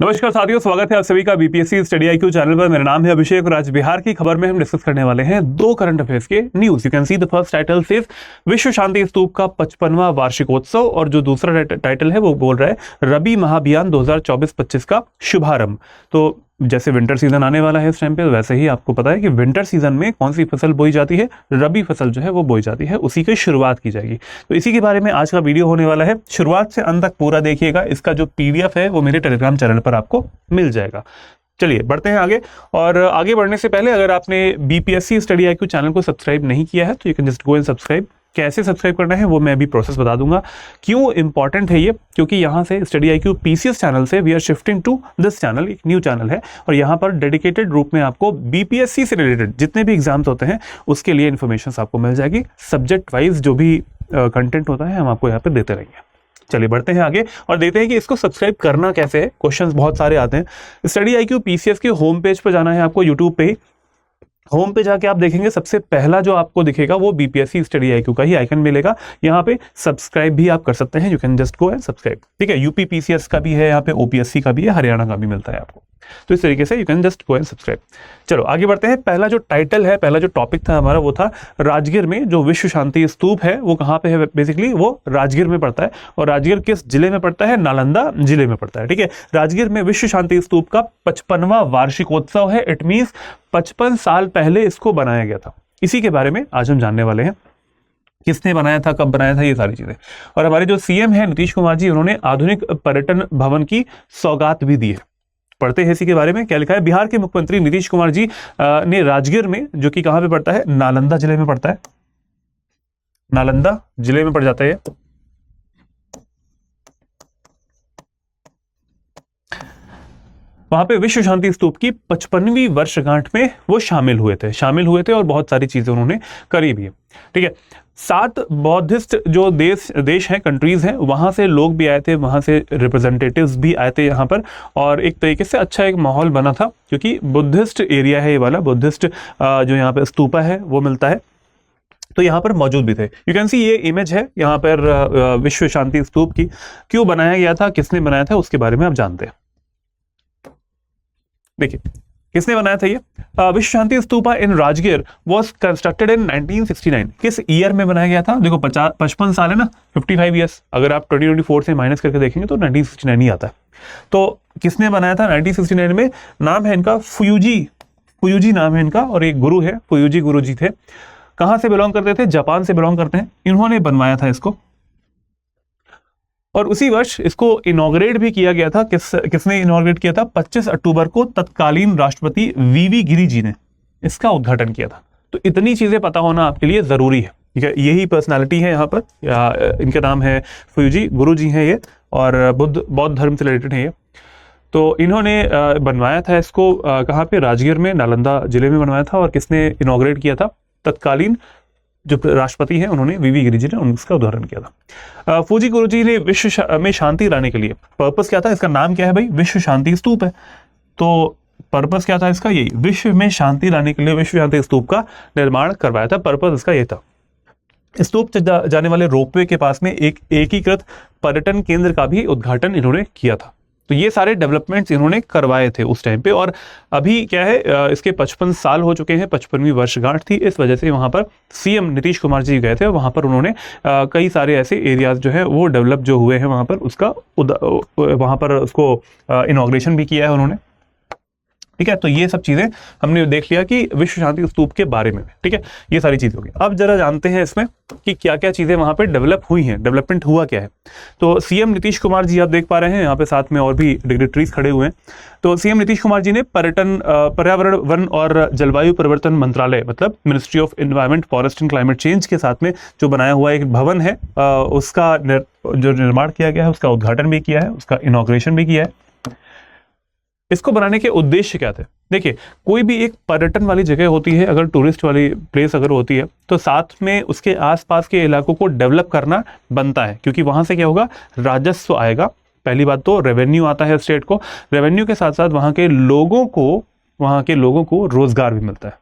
नमस्कार साथियों, स्वागत है आप सभी का बीपीएससी स्टडी आईक्यू चैनल पर। मेरा नाम है अभिषेक और आज बिहार की खबर में हम डिस्कस करने वाले हैं दो करंट अफेयर्स के news. You can see the first title says विश्व शांति स्तूप का 55वां वार्षिकोत्सव, और जो दूसरा टाइटल है वो बोल रहा है रबी महाअभियान 2024-25 का शुभारंभ। तो जैसे विंटर सीजन आने वाला है इस टाइम पे, वैसे ही आपको पता है कि विंटर सीजन में कौन सी फसल बोई जाती है, रबी फसल जो है वो बोई जाती है, उसी की शुरुआत की जाएगी। तो इसी के बारे में आज का वीडियो होने वाला है। शुरुआत से अंत तक पूरा देखिएगा। इसका जो पीडीएफ है वो मेरे टेलीग्राम चैनल पर आपको मिल जाएगा। चलिए बढ़ते हैं आगे। और आगे बढ़ने से पहले अगर आपने बीपीएससी स्टडी आईक्यू चैनल को सब्सक्राइब नहीं किया है तो you can just go and subscribe. कैसे सब्सक्राइब करना है वो मैं अभी प्रोसेस बता दूंगा। क्यों इंपॉर्टेंट है ये, क्योंकि यहाँ से स्टडी आईक्यू पीसीएस चैनल से we are shifting to this channel, एक न्यू चैनल है, और यहाँ पर डेडिकेटेड रूप में आपको बीपीएससी से रिलेटेड जितने भी एग्जाम्स होते हैं उसके लिए इन्फॉर्मेशन आपको मिल जाएगी। सब्जेक्ट वाइज जो भी कंटेंट होता है हम आपको यहाँ पे देते रहेंगे। चलिए बढ़ते हैं आगे और देखते हैं कि इसको सब्सक्राइब करना कैसे है। क्वेश्चंस बहुत सारे आते हैं। स्टडी आईक्यू पीसीएस के होम पेज पर जाना है आपको। यूट्यूब पे ही होम पे जाके आप देखेंगे सबसे पहला जो आपको दिखेगा वो बीपीएससी स्टडी आईक्यू का ही आइकन मिलेगा। यहाँ पे सब्सक्राइब भी आप कर सकते हैं। You can just go and subscribe. ठीक है, यूपी पीसीएस का भी है, यहाँ पे ओपीएससी का भी है, हरियाणा का भी मिलता है आपको। तो इस तरीके से you can just go and subscribe. चलो आगे बढ़ते हैं। पहला जो टाइटल है, पहला जो टॉपिक था हमारा वो था राजगीर में जो विश्व शांति स्तूप है वो कहाँ पे है। बेसिकली वो राजगीर में पड़ता है, और राजगीर किस जिले में पड़ता है? नालंदा जिले में पड़ता है। ठीक है, राजगीर में विश्व शांति स्तूप का 55वां वार्षिकोत्सव है। इट मीन्स 55 साल पहले इसको बनाया गया था। इसी के बारे में आज हम जानने वाले हैं। किसने बनाया था, कब बनाया था, ये सारी चीजें। और हमारे जो सीएम है नीतीश कुमार जी, उन्होंने आधुनिक पर्यटन भवन की सौगात भी दी है। पढ़ते हैं इसी के बारे में क्या लिखा है। बिहार के मुख्यमंत्री नीतीश कुमार जी ने राजगीर में, जो कि कहां पे पड़ता है, नालंदा जिले में पड़ता है, नालंदा जिले में पड़ जाता है, वहां पे विश्व शांति स्तूप की 55वीं वर्षगांठ में वो शामिल हुए थे और बहुत सारी चीजें उन्होंने करी भी है। ठीक है, 7 बौद्धिस्ट जो देश हैं, कंट्रीज हैं, वहां से लोग भी आए थे, वहां से रिप्रेजेंटेटिव्स भी आए थे यहाँ पर, और एक तरीके से अच्छा एक माहौल बना था क्योंकि बुद्धिस्ट एरिया है ये वाला। बुद्धिस्ट जो यहाँ पे स्तूपा है वो मिलता है, तो यहाँ पर मौजूद भी थे। यू कैन सी ये इमेज है यहाँ पर विश्व शांति स्तूप की। क्यों बनाया गया था, किसने बनाया था, उसके बारे में आप जानते हैं। देखिए किसने बनाया था ये। विश्व शांति स्तूपा इन राजगीर वॉज कंस्ट्रक्टेड इन 1969। किस ईयर में बनाया गया था? देखो 55 साल है ना, 55 ईयर्स। अगर आप 2024 से माइनस करके देखेंगे तो 1969 ही आता है। तो किसने बनाया था 1969 में? नाम है इनका फुयूजी नाम है इनका, और एक गुरु है, फुयूजी गुरु जी थे। कहां से बिलोंग करते थे? जापान से बिलोंग करते हैं। इन्होंने बनवाया था इसको, और उसी वर्ष इसको इनॉग्रेट भी किया गया था। किसने इनॉग्रेट किया था? 25 अक्टूबर को तत्कालीन राष्ट्रपति वीवी गिरी जी ने इसका उद्घाटन किया था। तो इतनी चीजें पता होना आपके लिए जरूरी है। ठीक है, यही पर्सनालिटी है यहाँ पर, इनका नाम है फुयूजी गुरु जी हैं ये, और बौद्ध धर्म से रिलेटेड है ये। तो इन्होंने बनवाया था इसको, कहाँ पे? राजगीर में, नालंदा जिले में बनवाया था। और किसने इनॉग्रेट किया था? तत्कालीन जो राष्ट्रपति हैं उन्होंने, वीवी गिरी जी ने उसका उदाहरण किया था। फूजी गुरु जी ने विश्व में शांति लाने के लिए, पर्पस क्या था इसका? नाम क्या है भाई? विश्व शांति स्तूप है, तो पर्पस क्या था इसका? यही, विश्व में शांति लाने के लिए विश्व शांति स्तूप का निर्माण करवाया था। पर्पस इसका ये था। स्तूप जाने वाले रोपवे के पास में एक एकीकृत पर्यटन केंद्र का भी उद्घाटन इन्होंने किया था। तो ये सारे डेवलपमेंट्स इन्होंने करवाए थे उस टाइम पे, और अभी क्या है, इसके 55 साल हो चुके हैं, 55वीं वर्षगांठ थी। इस वजह से वहाँ पर सीएम नीतीश कुमार जी गए थे, और वहाँ पर उन्होंने कई सारे ऐसे एरियाज जो है वो डेवलप जो हुए हैं वहाँ पर, उसका वहाँ पर उसको इनॉग्रेशन भी किया है उन्होंने। ठीक है, तो ये सब चीजें हमने देख लिया कि विश्व शांति स्तूप के बारे में। ठीक है, ये सारी चीजें होगी। अब जरा जानते हैं इसमें कि क्या क्या चीजें वहां पे डेवलप हुई हैं, डेवलपमेंट हुआ क्या है। तो सीएम नीतीश कुमार जी आप देख पा रहे हैं यहाँ पे, साथ में और भी डिग्नेटरीज खड़े हुए हैं। तो सीएम नीतीश कुमार जी ने पर्यावरण, वन और जलवायु परिवर्तन मंत्रालय, मतलब ministry of environment, forest and climate change के साथ में जो बनाया हुआ एक भवन है, उसका जो निर्माण किया गया है, उसका उद्घाटन भी किया है, उसका इनॉग्रेशन भी किया है। इसको बनाने के उद्देश्य क्या थे? देखिए, कोई भी एक पर्यटन वाली जगह होती है, अगर टूरिस्ट वाली प्लेस अगर होती है, तो साथ में उसके आसपास के इलाकों को डेवलप करना बनता है, क्योंकि वहां से क्या होगा, राजस्व आएगा। पहली बात तो रेवेन्यू आता है स्टेट को, रेवेन्यू के साथ साथ वहां के लोगों को रोजगार भी मिलता है।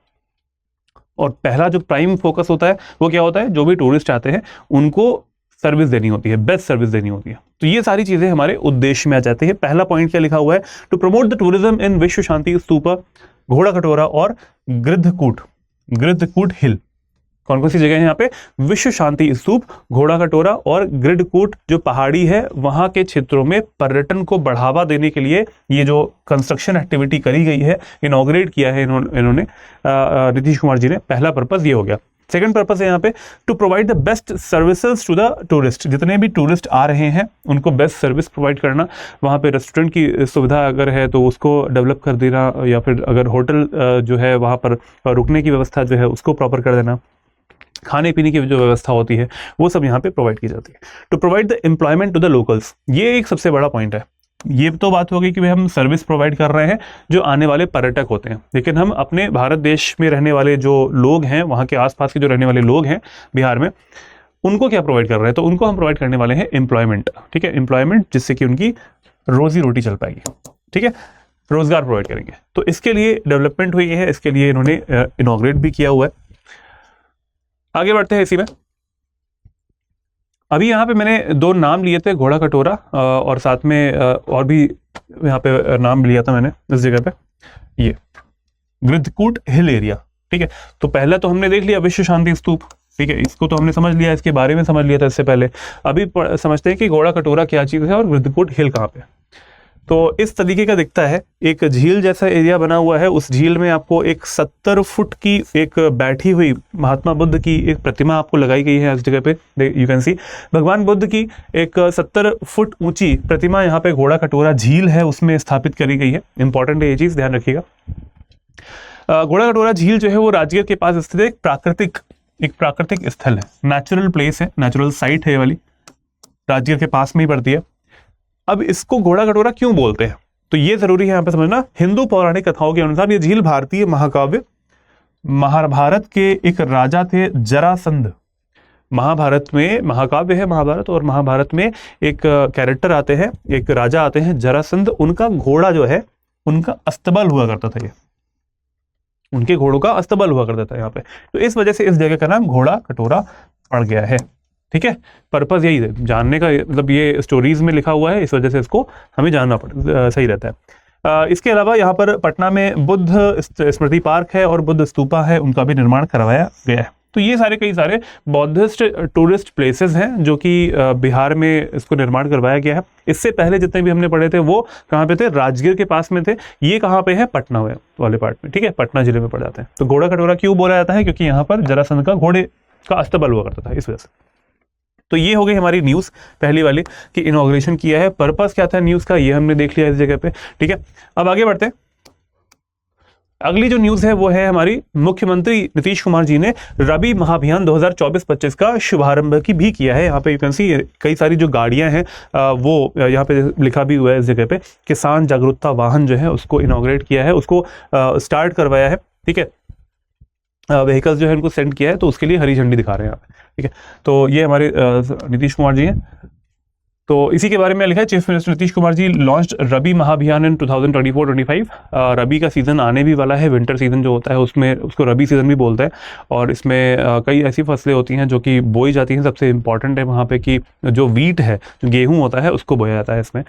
और पहला जो प्राइम फोकस होता है वो क्या होता है? जो भी टूरिस्ट आते हैं उनको सर्विस देनी होती है, बेस्ट सर्विस देनी होती है। तो ये सारी चीजें हमारे उद्देश्य में आ जाती है। पहला पॉइंट क्या लिखा हुआ है, to promote the tourism in Vishwa Shanti स्तूप, घोड़ा कटोरा और गृद्धकूट हिल। कौन कौन सी जगह है यहाँ पे, विश्व शांति स्तूप, घोड़ा कटोरा और गृद्धकूट जो पहाड़ी है वहां के क्षेत्रों में पर्यटन को बढ़ावा देने के लिए ये जो कंस्ट्रक्शन एक्टिविटी करी गई है, इनॉग्रेट किया है इन्होंने नीतीश कुमार जी ने। पहला पर्पस ये हो गया। सेकंड पर्पस है यहाँ पे to provide the best services to the tourist, जितने भी टूरिस्ट आ रहे हैं उनको बेस्ट सर्विस प्रोवाइड करना। वहाँ पे रेस्टोरेंट की सुविधा अगर है तो उसको डेवलप कर देना, या फिर अगर होटल जो है वहाँ पर रुकने की व्यवस्था जो है उसको प्रॉपर कर देना, खाने पीने की जो व्यवस्था होती है वो सब यहाँ पे प्रोवाइड की जाती है। To provide the employment to the locals, ये एक सबसे बड़ा पॉइंट है। ये तो बात हो गई कि भाई हम सर्विस प्रोवाइड कर रहे हैं जो आने वाले पर्यटक होते हैं, लेकिन हम अपने भारत देश में रहने वाले जो लोग हैं, वहाँ के आसपास के जो रहने वाले लोग हैं बिहार में, उनको क्या प्रोवाइड कर रहे हैं, तो उनको हम प्रोवाइड करने वाले हैं एम्प्लॉयमेंट। ठीक है, एम्प्लॉयमेंट, जिससे कि उनकी रोजी रोटी चल पाएगी। ठीक है, रोजगार प्रोवाइड करेंगे। तो इसके लिए डेवलपमेंट हुई है, इसके लिए इन्होंने इनॉग्रेट भी किया हुआ है। आगे बढ़ते हैं इसी में। अभी यहाँ पे मैंने दो नाम लिए थे, घोड़ा कटोरा और साथ में और भी यहाँ पे नाम लिया था मैंने इस जगह पे, ये गृद्धकूट हिल एरिया। ठीक है, तो पहला तो हमने देख लिया विश्व शांति स्तूप। ठीक है, इसको तो हमने समझ लिया, इसके बारे में समझ लिया था इससे पहले। अभी समझते हैं कि घोड़ा कटोरा क्या चीज़ है और गृद्धकूट हिल कहाँ पे। तो इस तरीके का दिखता है, एक झील जैसा एरिया बना हुआ है। उस झील में आपको एक 70 फुट की एक बैठी हुई महात्मा बुद्ध की एक प्रतिमा आपको लगाई गई है इस जगह पे, यू कैन सी। भगवान बुद्ध की एक 70 फुट ऊंची प्रतिमा यहाँ पे घोड़ा कटोरा झील है उसमें स्थापित करी गई है। इंपॉर्टेंट है ये चीज, ध्यान रखिएगा। घोड़ा कटोरा झील जो है वो राजगीर के पास स्थित एक प्राकृतिक स्थल है, नेचुरल प्लेस है, नेचुरल साइट है ये वाली, राजगीर के पास में ही पड़ती है। अब इसको घोड़ा कटोरा क्यों बोलते हैं, तो ये जरूरी है यहाँ पे समझना। हिंदू पौराणिक कथाओं के अनुसार ये झील भारतीय महाकाव्य महाभारत के एक राजा थे जरासंध। महाभारत में महाकाव्य है महाभारत, और महाभारत में एक कैरेक्टर आते हैं, एक राजा आते हैं जरासंध। उनका घोड़ा जो है उनका अस्तबल हुआ करता था, ये उनके घोड़ों का अस्तबल हुआ करता था यहाँ पे। तो इस वजह से इस जगह का नाम घोड़ा कटोरा पड़ गया है। ठीक है, पर्पस यही है जानने का, मतलब ये स्टोरीज में लिखा हुआ है, इस वजह से इसको हमें जानना सही रहता है। इसके अलावा यहाँ पर पटना में बुद्ध स्मृति पार्क है और बुद्ध स्तूपा है, उनका भी निर्माण करवाया गया है। तो ये सारे कई सारे बौद्धिस्ट टूरिस्ट प्लेसेस हैं जो कि बिहार में इसको निर्माण करवाया गया है। इससे पहले जितने भी हमने पढ़े थे वो कहाँ पे थे, राजगीर के पास में थे। ये कहाँ पे है, पटना वाले पार्ट में। ठीक है, पटना जिले में पड़ जाते हैं। तो घोड़ा कटोरा क्यों बोला जाता है, क्योंकि यहाँ पर जरासंध का घोड़े का अस्तबल हुआ करता था, इस वजह से। तो ये हो गई हमारी न्यूज़ पहली वाली कि इनॉग्रेशन किया है। पर्पस क्या था न्यूज़ का, ये हमने देख लिया इस जगह पे। ठीक है, अब आगे बढ़ते हैं। अगली जो न्यूज़ है वो है हमारी, मुख्यमंत्री नीतीश कुमार जी ने रबी महाअभियान 2024-25 का शुभारंभ की भी किया है। यहाँ पे यू कैन सी कई सारी जो गाड़ियां हैं वो यहाँ पे लिखा भी हुआ है इस जगह पे, किसान जागरूकता वाहन जो है उसको इनॉग्रेट किया है, उसको स्टार्ट करवाया है। ठीक है, व्हीकल्स जो है उनको सेंड किया है, तो उसके लिए हरी झंडी दिखा रहे हैं यहाँ पे। ठीक है, तो ये हमारे नीतीश कुमार जी हैं। तो इसी के बारे में लिखा है, chief minister Nitish Kumar ji launched रबी महाअभियान इन 2024-25। रबी का सीजन आने भी वाला है, विंटर सीजन जो होता है उसमें उसको रबी सीजन भी बोलते हैं। और इसमें कई ऐसी फसलें होती हैं जो कि बोई जाती हैं। सबसे इंपॉर्टेंट है वहाँ पे कि जो वीट है, जो गेहूँ होता है, उसको बोया जाता है इसमें।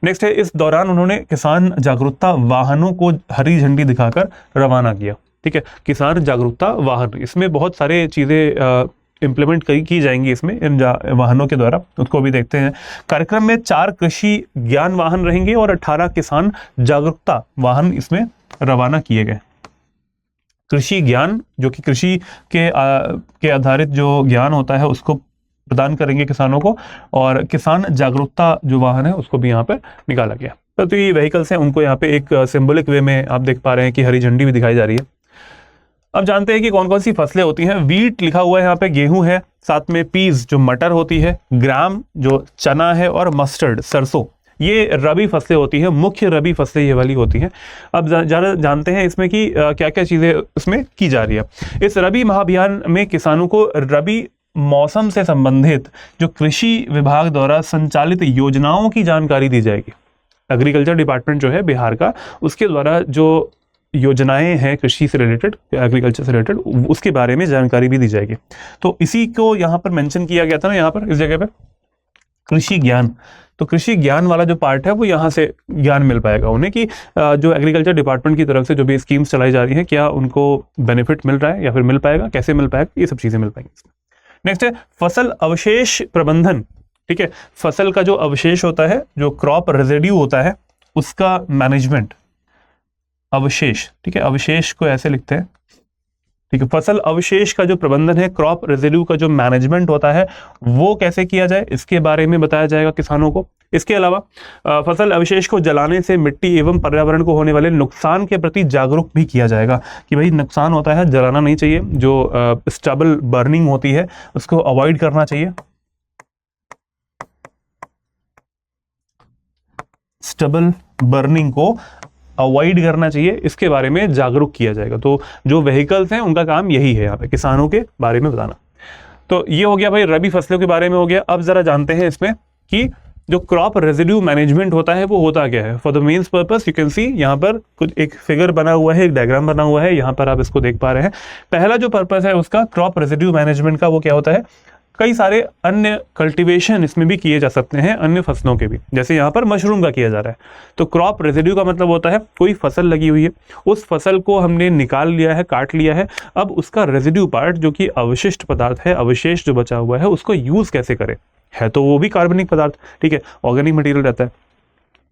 नेक्स्ट है, इस दौरान उन्होंने किसान जागरूकता वाहनों को हरी झंडी दिखाकर रवाना किया। ठीक है, किसान जागरूकता वाहन, इसमें बहुत सारे चीज़ें इम्प्लीमेंट की जाएंगी इसमें इन वाहनों के द्वारा, उसको भी देखते हैं। कार्यक्रम में 4 कृषि ज्ञान वाहन रहेंगे और 18 किसान जागरूकता वाहन इसमें रवाना किए गए। कृषि ज्ञान, जो कि कृषि के आधारित जो ज्ञान होता है उसको प्रदान करेंगे किसानों को, और किसान जागरूकता जो वाहन है उसको भी यहाँ पर निकाला गया। तो ये व्हीकल्स हैं, उनको यहाँ पे एक सिंबॉलिक वे में आप देख पा रहे हैं कि हरी झंडी भी दिखाई जा रही है। अब जानते हैं कि कौन कौन सी फसलें होती हैं। वीट लिखा हुआ है यहाँ पे, गेहूं है, साथ में पीज जो मटर होती है, ग्राम जो चना है, और मस्टर्ड सरसों, ये रबी फसलें होती हैं। मुख्य रबी फसलें ये वाली होती हैं। अब जानते हैं इसमें कि क्या क्या चीज़ें इसमें की जा रही है। इस रबी महाअभियान में किसानों को रबी मौसम से संबंधित जो कृषि विभाग द्वारा संचालित योजनाओं की जानकारी दी जाएगी। एग्रीकल्चर डिपार्टमेंट जो है बिहार का, उसके द्वारा जो योजनाएं हैं कृषि से रिलेटेड, एग्रीकल्चर से रिलेटेड, उसके बारे में जानकारी भी दी जाएगी। तो इसी को यहाँ पर मेंशन किया गया था ना, यहाँ पर इस जगह पे कृषि ज्ञान। तो कृषि ज्ञान वाला जो पार्ट है वो यहाँ से ज्ञान मिल पाएगा उन्हें कि जो एग्रीकल्चर डिपार्टमेंट की तरफ से जो भी स्कीम्स चलाई जा रही हैं, क्या उनको बेनिफिट मिल रहा है या फिर मिल पाएगा, कैसे मिल पाएगा, ये सब चीज़ें मिल पाएंगी। नेक्स्ट है फसल अवशेष प्रबंधन। ठीक है, फसल का जो अवशेष होता है, जो क्रॉप रेजिड्यू होता है, उसका मैनेजमेंट, अवशेष। ठीक है, अवशेष को ऐसे लिखते हैं। ठीक है, फसल अवशेष का जो प्रबंधन है, क्रॉप रेजिड्यू का जो मैनेजमेंट होता है, वो कैसे किया जाए, इसके बारे में बताया जाएगा किसानों को। इसके अलावा फसल अवशेष को जलाने से मिट्टी एवं पर्यावरण को होने वाले नुकसान के प्रति जागरूक भी किया जाएगा कि भाई नुकसान होता है, जलाना नहीं चाहिए, जो स्टबल बर्निंग होती है उसको अवॉइड करना चाहिए, स्टबल बर्निंग को अवॉइड करना चाहिए, इसके बारे में जागरूक किया जाएगा। तो जो व्हीकल्स हैं उनका काम यही है, यहाँ पे किसानों के बारे में बताना। तो ये हो गया भाई रबी फसलों के बारे में हो गया। अब जरा जानते हैं इसमें कि जो क्रॉप रेजिड्यू मैनेजमेंट होता है वो होता क्या है। For the main's purpose you can see, यहाँ पर कुछ एक फिगर बना हुआ है, एक डायग्राम बना हुआ है, यहाँ पर आप इसको देख पा रहे हैं। पहला जो पर्पस है उसका क्रॉप रेजिड्यू मैनेजमेंट का, वो क्या होता है, कई सारे अन्य कल्टीवेशन इसमें भी किए जा सकते हैं, अन्य फसलों के भी, जैसे यहाँ पर मशरूम का किया जा रहा है। तो क्रॉप रेजिड्यू का मतलब होता है कोई फसल लगी हुई है, उस फसल को हमने निकाल लिया है, काट लिया है, अब उसका रेजिड्यू पार्ट जो कि अवशिष्ट पदार्थ है, अवशेष जो बचा हुआ है, उसको यूज कैसे करें। है तो वो भी कार्बनिक पदार्थ, ठीक है, ऑर्गेनिक मटेरियल रहता है,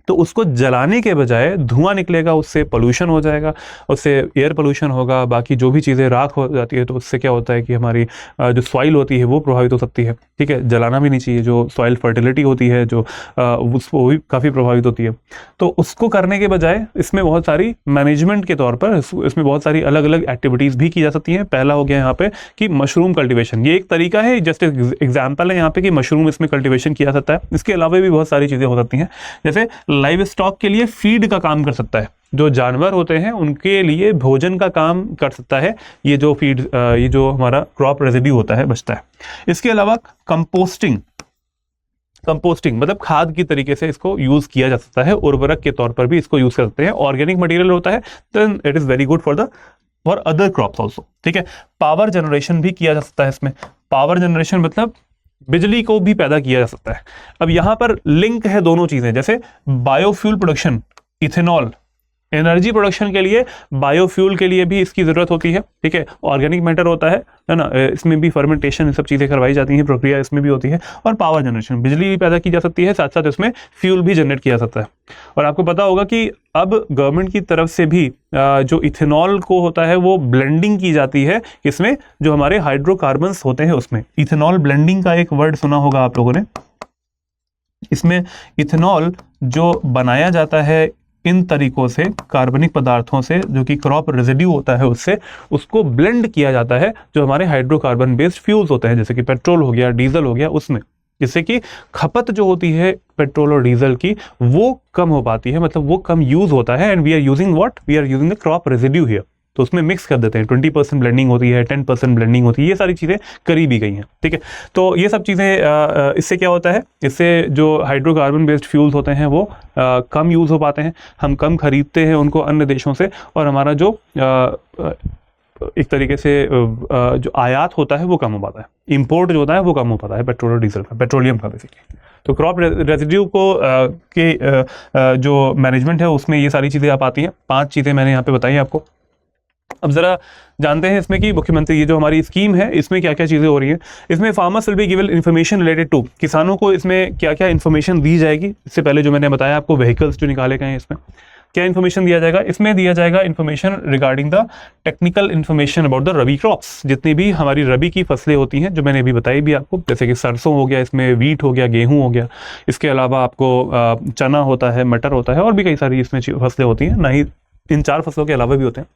तो उसको जलाने के बजाय धुआं निकलेगा, उससे पोल्यूशन हो जाएगा, उससे एयर पोल्यूशन होगा, बाकी जो भी चीज़ें राख हो जाती है, तो उससे क्या होता है कि हमारी जो सॉइल होती है वो प्रभावित हो सकती है। ठीक है, जलाना भी नहीं चाहिए, जो सॉइल फर्टिलिटी होती है जो उसको भी काफ़ी प्रभावित होती है। तो उसको करने के बजाय इसमें बहुत सारी मैनेजमेंट के तौर पर इसमें बहुत सारी अलग अलग एक्टिविटीज़ भी की जा सकती हैं। पहला हो गया यहाँ पे कि मशरूम कल्टिवेशन, ये एक तरीका है, जस्ट एग्जाम्पल है यहाँ पे कि मशरूम इसमें कल्टिवेशन किया सकता है। इसके अलावा भी बहुत सारी चीज़ें हो सकती हैं, जैसे लाइव स्टॉक के लिए फीड का काम कर सकता है, जो जानवर होते हैं उनके लिए भोजन का काम कर सकता है ये जो फीड, ये जो हमारा क्रॉप रेजिड्यू होता है बचता है। इसके अलावा कंपोस्टिंग, कंपोस्टिंग मतलब खाद की तरीके से इसको यूज किया जा सकता है, उर्वरक के तौर पर भी इसको यूज कर सकते हैं। ऑर्गेनिक मटेरियल होता है, then it is very good for other crops also. ठीक है, पावर जनरेशन भी किया जा सकता है इसमें। पावर जनरेशन मतलब बिजली को भी पैदा किया जा सकता है। अब यहां पर लिंक है दोनों चीजें, जैसे biofuel production, ethanol, energy production के लिए, बायोफ्यूल के लिए भी इसकी जरूरत होती है। ठीक है, ऑर्गेनिक मैटर होता है ना, इसमें भी फर्मेंटेशन, सब चीजें करवाई जाती हैं, प्रक्रिया इसमें भी होती है। और पावर जनरेशन, बिजली भी पैदा की जा सकती है, साथ साथ इसमें फ्यूल भी जनरेट किया जा सकता है। और आपको पता होगा कि अब गवर्नमेंट की तरफ से भी जो इथेनॉल को होता है वो ब्लेंडिंग की जाती है, इसमें जो हमारे हाइड्रोकार्बन्स होते हैं उसमें। इथेनॉल ब्लेंडिंग का एक वर्ड सुना होगा आप लोगों ने। इसमें इथेनॉल जो बनाया जाता है इन तरीकों से, कार्बनिक पदार्थों से, जो कि क्रॉप रेजिड्यू होता है उससे, उसको ब्लेंड किया जाता है जो हमारे हाइड्रोकार्बन बेस्ड फ्यूल्स होते हैं, जैसे कि पेट्रोल हो गया, डीजल हो गया, उसमें, जिससे कि खपत जो होती है पेट्रोल और डीजल की वो कम हो पाती है, मतलब वो कम यूज होता है। And we are using what, we are using the crop residue here. तो उसमें मिक्स कर देते हैं, 20% ब्लेंडिंग होती है, 10% ब्लेंडिंग होती है, ये सारी चीज़ें करी भी गई हैं। ठीक है, तो ये सब चीज़ें इससे क्या होता है, इससे जो हाइड्रोकार्बन बेस्ड फ्यूल्स होते हैं वो कम यूज़ हो पाते हैं, हम कम खरीदते हैं उनको अन्य देशों से, और हमारा जो एक तरीके से जो आयात होता है वो कम हो पाता है, इंपोर्ट जो होता है वो कम हो पाता है पेट्रोल और डीजल का, पेट्रोलियम का बेसिकली। तो क्रॉप रेजिड्यू को के जो मैनेजमेंट है उसमें ये सारी चीज़ें आप आती हैं। 5 चीज़ें मैंने यहाँ पे बताई आपको। अब जरा जानते हैं इसमें कि मुख्यमंत्री, ये जो हमारी स्कीम है इसमें क्या क्या चीज़ें हो रही हैं। इसमें farmers will be given information related to, किसानों को इसमें क्या क्या इन्फॉर्मेशन दी जाएगी। इससे पहले जो मैंने बताया आपको व्हीकल्स जो निकाले गए हैं, इसमें क्या इन्फॉर्मेशन दिया जाएगा। इसमें दिया जाएगा information regarding the technical information about the rabi crops, जितनी भी हमारी रबी की फसलें होती हैं जो मैंने अभी बताई भी आपको, जैसे कि सरसों हो गया, इसमें वीट हो गया, गेहूं हो गया, इसके अलावा आपको चना होता है, मटर होता है, और भी कई सारी इसमें फसलें होती हैं, ना ही इन 4 फसलों के अलावा भी होते हैं।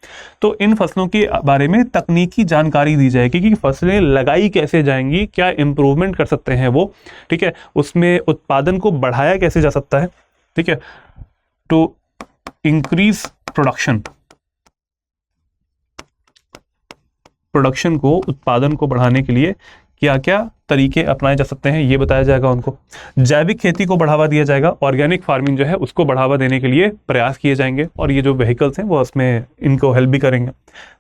तो इन फसलों के बारे में तकनीकी जानकारी दी जाएगी कि फसलें लगाई कैसे जाएंगी, क्या इंप्रूवमेंट कर सकते हैं वो, ठीक है, उसमें उत्पादन को बढ़ाया कैसे जा सकता है, ठीक है, टू इंक्रीज प्रोडक्शन, प्रोडक्शन को, उत्पादन को बढ़ाने के लिए क्या क्या तरीके अपनाए जा सकते हैं ये बताया जाएगा उनको। जैविक खेती को बढ़ावा दिया जाएगा, ऑर्गेनिक फार्मिंग जो है उसको बढ़ावा देने के लिए प्रयास किए जाएंगे और ये जो व्हीकल्स हैं वो उसमें इनको हेल्प भी करेंगे।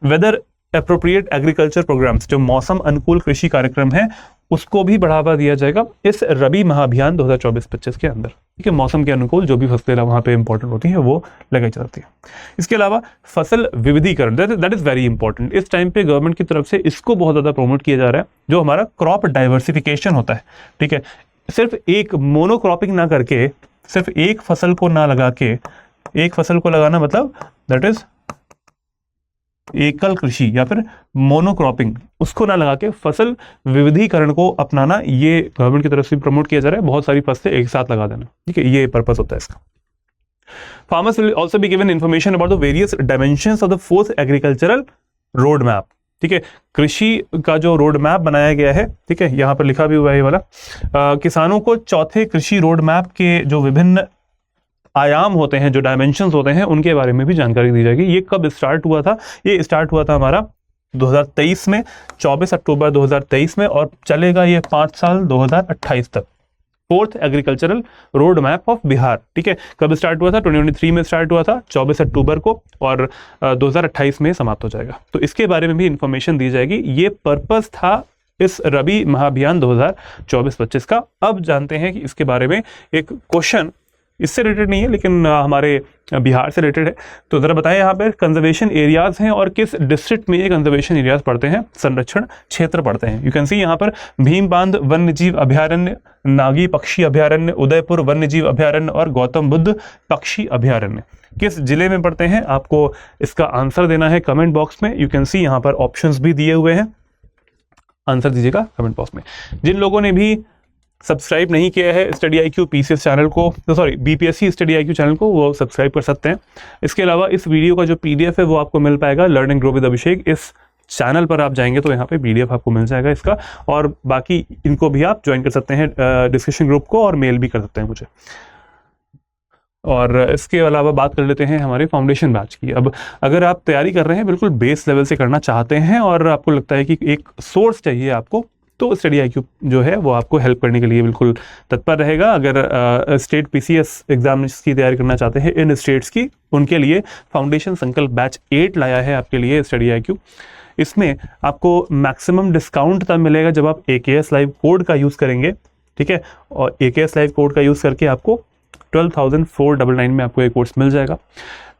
वेदर एप्रोप्रिएट एग्रीकल्चर प्रोग्राम्स, जो मौसम अनुकूल कृषि कार्यक्रम है उसको भी बढ़ावा दिया जाएगा इस रबी महाअभियान 2024-25 के अंदर। ठीक है, मौसम के अनुकूल जो भी फसलें वहाँ पे इंपॉर्टेंट होती हैं वो लगाई जाती है। इसके अलावा फसल विविधीकरण, दैट इज वेरी इंपॉर्टेंट। इस टाइम पे गवर्नमेंट की तरफ से इसको बहुत ज़्यादा प्रमोट किया जा रहा है, जो हमारा क्रॉप डाइवर्सिफिकेशन होता है। ठीक है, सिर्फ एक मोनोक्रॉपिंग ना करके, सिर्फ एक फसल को ना लगा के, एक फसल को लगाना मतलब दैट इज एकल कृषि या फिर मोनोक्रॉपिंग, उसको ना लगा के फसल विविधीकरण को अपनाना, ये गवर्नमेंट की तरफ से प्रमोट किया जा रहा है। बहुत सारी फसलें एक साथ लगा देना। ठीक है, ये पर्पस होता है इसका। Farmers will also be given information about the various dimensions of the fourth agricultural road map. ठीक है, कृषि का जो रोड मैप बनाया गया है, ठीक है, यहाँ पर लिखा भी हुआ है ये वाला, किसानों को चौथे कृषि रोड मैप के जो विभिन्न आयाम होते हैं, जो डायमेंशंस होते हैं, उनके बारे में भी जानकारी दी जाएगी। ये कब स्टार्ट हुआ था? ये स्टार्ट हुआ था हमारा 2023 में, 24 अक्टूबर 2023 में, और चलेगा ये 5 साल 2028 तक। Fourth agricultural road map of Bihar. ठीक है, कब स्टार्ट हुआ था? 2023 में स्टार्ट हुआ था 24 अक्टूबर को, और 2028 में समाप्त हो जाएगा। तो इसके बारे में भी इंफॉर्मेशन दी जाएगी। ये पर्पस था इस रबी महाअभियान 2024-25 का। अब जानते हैं कि इसके बारे में एक क्वेश्चन इससे रिलेटेड नहीं है लेकिन हमारे बिहार से रिलेटेड है। तो ज़रा बताएं, यहाँ पर कंजर्वेशन एरियाज हैं और किस डिस्ट्रिक्ट में ये कंजर्वेशन एरियाज पड़ते हैं, संरक्षण क्षेत्र पड़ते हैं। यू कैन सी यहाँ पर भीम बांध वन्यजीव अभयारण्य, नागी पक्षी अभयारण्य, उदयपुर वन्यजीव अभयारण्य और गौतम बुद्ध पक्षी अभयारण्य किस जिले में पड़ते हैं? आपको इसका आंसर देना है कमेंट बॉक्स में। यू कैन सी यहाँ पर ऑप्शंस भी दिए हुए हैं, आंसर दीजिएगा कमेंट बॉक्स में। जिन लोगों ने भी सब्सक्राइब नहीं किया है स्टडी IQ PCS चैनल को, sorry BPSC study IQ channel को, वो सब्सक्राइब कर सकते हैं। इसके अलावा इस वीडियो का जो PDF है वो आपको मिल पाएगा लर्न एंड ग्रो विद अभिषेक। इस चैनल पर आप जाएंगे तो यहाँ पे PDF आपको मिल जाएगा इसका, और बाकी इनको भी आप ज्वाइन कर सकते हैं डिस्कशन ग्रुप को, और मेल भी कर सकते हैं मुझे। और इसके अलावा बात कर लेते हैं हमारे फाउंडेशन बैच की। अब अगर आप तैयारी कर रहे हैं, बिल्कुल बेस लेवल से करना चाहते हैं, और आपको लगता है कि एक सोर्स चाहिए आपको, तो स्टडी IQ जो है वो आपको हेल्प करने के लिए बिल्कुल तत्पर रहेगा। अगर स्टेट PCS एग्जाम्स की तैयारी करना चाहते हैं इन स्टेट्स की, उनके लिए फाउंडेशन संकल्प बैच 8 लाया है आपके लिए स्टडी IQ। इसमें आपको मैक्सिमम डिस्काउंट तब मिलेगा जब आप AKS लाइव कोड का यूज़ करेंगे। ठीक है, और AKS लाइव कोड का यूज़ करके आपको 12,499 में आपको ये कोर्स मिल जाएगा।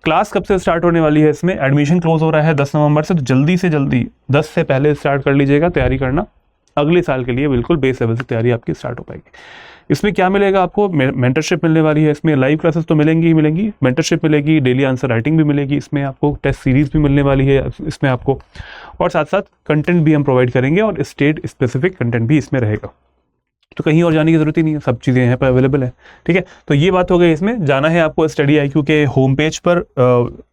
क्लास कब से स्टार्ट होने वाली है? इसमें एडमिशन क्लोज हो रहा है 10 नवंबर से, तो जल्दी से जल्दी 10 से पहले स्टार्ट कर लीजिएगा तैयारी करना। अगले साल के लिए बिल्कुल बेस लेवल से तैयारी आपकी स्टार्ट हो पाएगी। इसमें क्या मिलेगा आपको? मेंटरशिप मिलने वाली है। इसमें लाइव क्लासेस तो मिलेंगी ही मिलेंगी, मेंटरशिप मिलेगी, डेली आंसर राइटिंग भी मिलेगी, इसमें आपको टेस्ट सीरीज भी मिलने वाली है इसमें आपको, और साथ साथ कंटेंट भी हम प्रोवाइड करेंगे, और स्टेट स्पेसिफिक कंटेंट भी इसमें रहेगा। तो कहीं और जाने की जरूरत ही नहीं है, सब चीज़ें यहाँ पर अवेलेबल है। ठीक है, तो ये बात हो गई। इसमें जाना है आपको स्टडी IQ के होम पेज पर,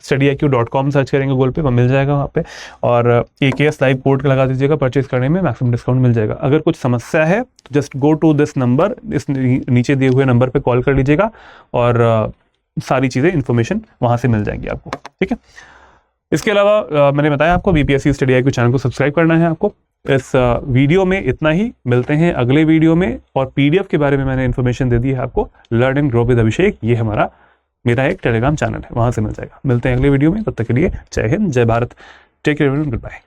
studyIQ.com सर्च करेंगे गूगल पे, वहाँ मिल जाएगा वहाँ पे, और AKS लाइव कोड लगा दीजिएगा, परचेज करने में मैक्सिमम डिस्काउंट मिल जाएगा। अगर कुछ समस्या है तो just go to this number, इस नीचे दिए हुए नंबर पर कॉल कर लीजिएगा, और सारी चीज़ें इन्फॉर्मेशन वहाँ से मिल जाएंगी आपको। ठीक है, इसके अलावा मैंने बताया आपको BPSC स्टडी IQ चैनल को सब्सक्राइब करना है आपको। इस वीडियो में इतना ही, मिलते हैं अगले वीडियो में। और PDF के बारे में मैंने इन्फॉर्मेशन दे दी है आपको, लर्न एंड ग्रो विद अभिषेक, ये मेरा एक टेलीग्राम चैनल है, वहां से मिल जाएगा। मिलते हैं अगले वीडियो में, तब तक के लिए जय हिंद, जय Bharat, take care, good bye.